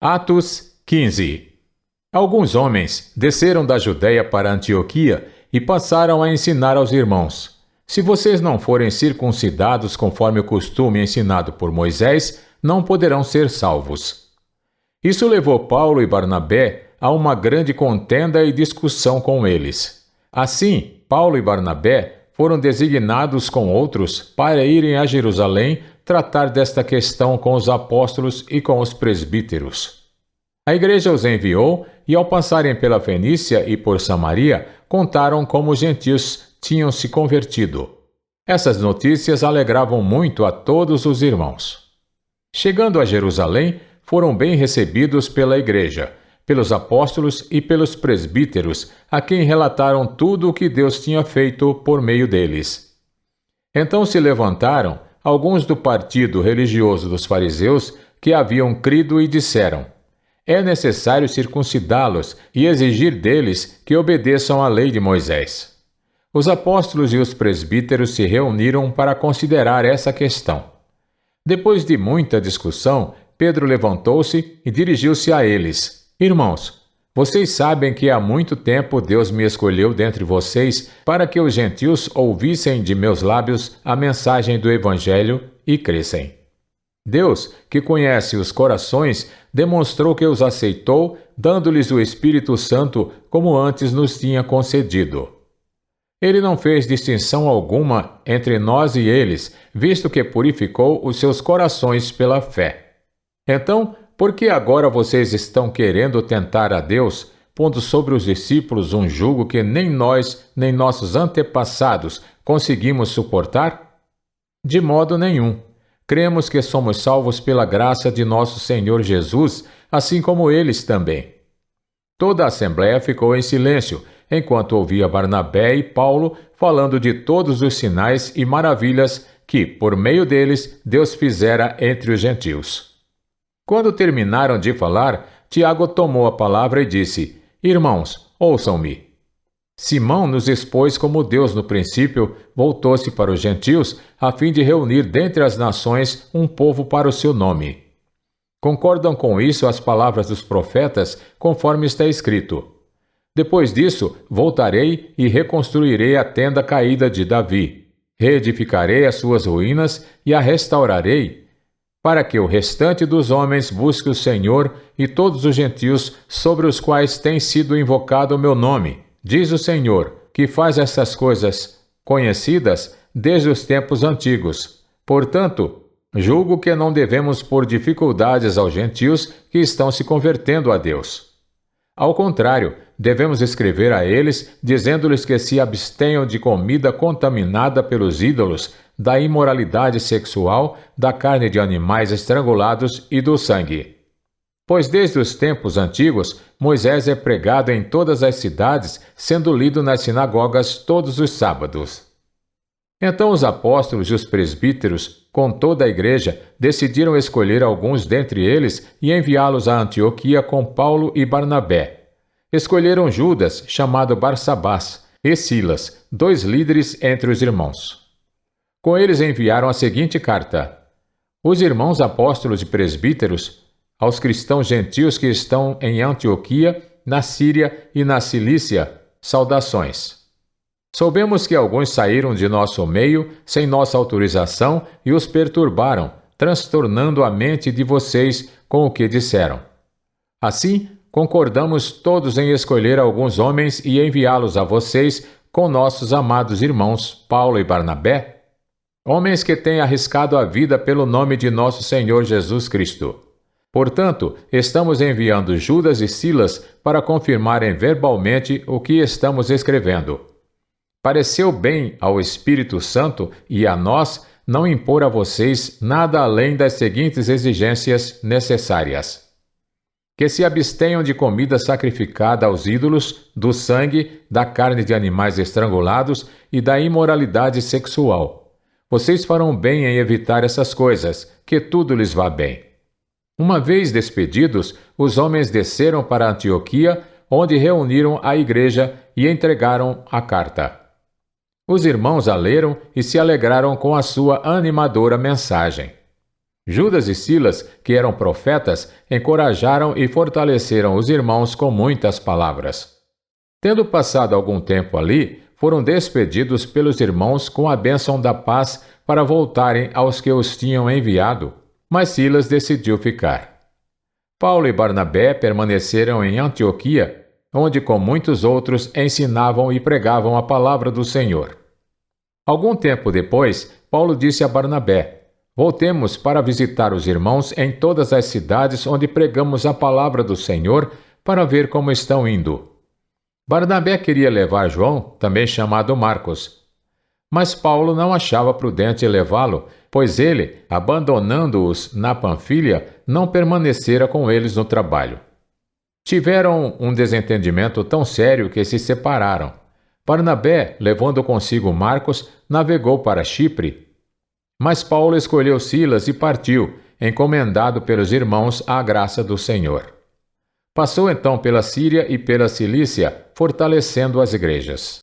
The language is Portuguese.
Atos 15. Alguns homens desceram da Judéia para Antioquia e passaram a ensinar aos irmãos: se vocês não forem circuncidados conforme o costume ensinado por Moisés, não poderão ser salvos. Isso levou Paulo e Barnabé a uma grande contenda e discussão com eles. Assim, Paulo e Barnabé foram designados com outros para irem a Jerusalém tratar desta questão com os apóstolos e com os presbíteros. A igreja os enviou e, ao passarem pela Fenícia e por Samaria, contaram como os gentios tinham se convertido. Essas notícias alegravam muito a todos os irmãos. Chegando a Jerusalém, foram bem recebidos pela igreja, pelos apóstolos e pelos presbíteros, a quem relataram tudo o que Deus tinha feito por meio deles. Então se levantaram alguns do partido religioso dos fariseus que haviam crido e disseram: é necessário circuncidá-los e exigir deles que obedeçam à lei de Moisés. Os apóstolos e os presbíteros se reuniram para considerar essa questão. Depois de muita discussão, Pedro levantou-se e dirigiu-se a eles: irmãos, vocês sabem que há muito tempo Deus me escolheu dentre vocês para que os gentios ouvissem de meus lábios a mensagem do Evangelho e crescem. Deus, que conhece os corações, demonstrou que os aceitou, dando-lhes o Espírito Santo como antes nos tinha concedido. Ele não fez distinção alguma entre nós e eles, visto que purificou os seus corações pela fé. Então, por que agora vocês estão querendo tentar a Deus, pondo sobre os discípulos um jugo que nem nós, nem nossos antepassados conseguimos suportar? De modo nenhum. Cremos que somos salvos pela graça de nosso Senhor Jesus, assim como eles também. Toda a assembleia ficou em silêncio, enquanto ouvia Barnabé e Paulo falando de todos os sinais e maravilhas que, por meio deles, Deus fizera entre os gentios. Quando terminaram de falar, Tiago tomou a palavra e disse: irmãos, ouçam-me. Simão nos expôs como Deus no princípio voltou-se para os gentios a fim de reunir dentre as nações um povo para o seu nome. Concordam com isso as palavras dos profetas, conforme está escrito: depois disso, voltarei e reconstruirei a tenda caída de Davi. Reedificarei as suas ruínas e a restaurarei, para que o restante dos homens busque o Senhor e todos os gentios sobre os quais tem sido invocado o meu nome, diz o Senhor, que faz essas coisas conhecidas desde os tempos antigos. Portanto, julgo que não devemos pôr dificuldades aos gentios que estão se convertendo a Deus. Ao contrário, devemos escrever a eles, dizendo-lhes que se abstenham de comida contaminada pelos ídolos, da imoralidade sexual, da carne de animais estrangulados e do sangue. Pois desde os tempos antigos, Moisés é pregado em todas as cidades, sendo lido nas sinagogas todos os sábados. Então os apóstolos e os presbíteros, com toda a igreja, decidiram escolher alguns dentre eles e enviá-los a Antioquia com Paulo e Barnabé. Escolheram Judas, chamado Barsabás, e Silas, 2 líderes entre os irmãos. Com eles enviaram a seguinte carta: os irmãos apóstolos e presbíteros, aos cristãos gentios que estão em Antioquia, na Síria e na Cilícia, saudações. Soubemos que alguns saíram de nosso meio sem nossa autorização e os perturbaram, transtornando a mente de vocês com o que disseram. Assim, concordamos todos em escolher alguns homens e enviá-los a vocês com nossos amados irmãos Paulo e Barnabé, homens que têm arriscado a vida pelo nome de nosso Senhor Jesus Cristo. Portanto, estamos enviando Judas e Silas para confirmarem verbalmente o que estamos escrevendo. Pareceu bem ao Espírito Santo e a nós não impor a vocês nada além das seguintes exigências necessárias: que se abstenham de comida sacrificada aos ídolos, do sangue, da carne de animais estrangulados e da imoralidade sexual. Vocês farão bem em evitar essas coisas, que tudo lhes vá bem. Uma vez despedidos, os homens desceram para Antioquia, onde reuniram a igreja e entregaram a carta. Os irmãos a leram e se alegraram com a sua animadora mensagem. Judas e Silas, que eram profetas, encorajaram e fortaleceram os irmãos com muitas palavras. Tendo passado algum tempo ali, foram despedidos pelos irmãos com a bênção da paz para voltarem aos que os tinham enviado, mas Silas decidiu ficar. Paulo e Barnabé permaneceram em Antioquia, onde com muitos outros ensinavam e pregavam a palavra do Senhor. Algum tempo depois, Paulo disse a Barnabé: "Voltemos para visitar os irmãos em todas as cidades onde pregamos a palavra do Senhor, para ver como estão indo." Barnabé queria levar João, também chamado Marcos. Mas Paulo não achava prudente levá-lo, pois ele, abandonando-os na Panfilha, não permanecera com eles no trabalho. Tiveram um desentendimento tão sério que se separaram. Barnabé, levando consigo Marcos, navegou para Chipre. Mas Paulo escolheu Silas e partiu, encomendado pelos irmãos à graça do Senhor. Passou então pela Síria e pela Cilícia, fortalecendo as igrejas.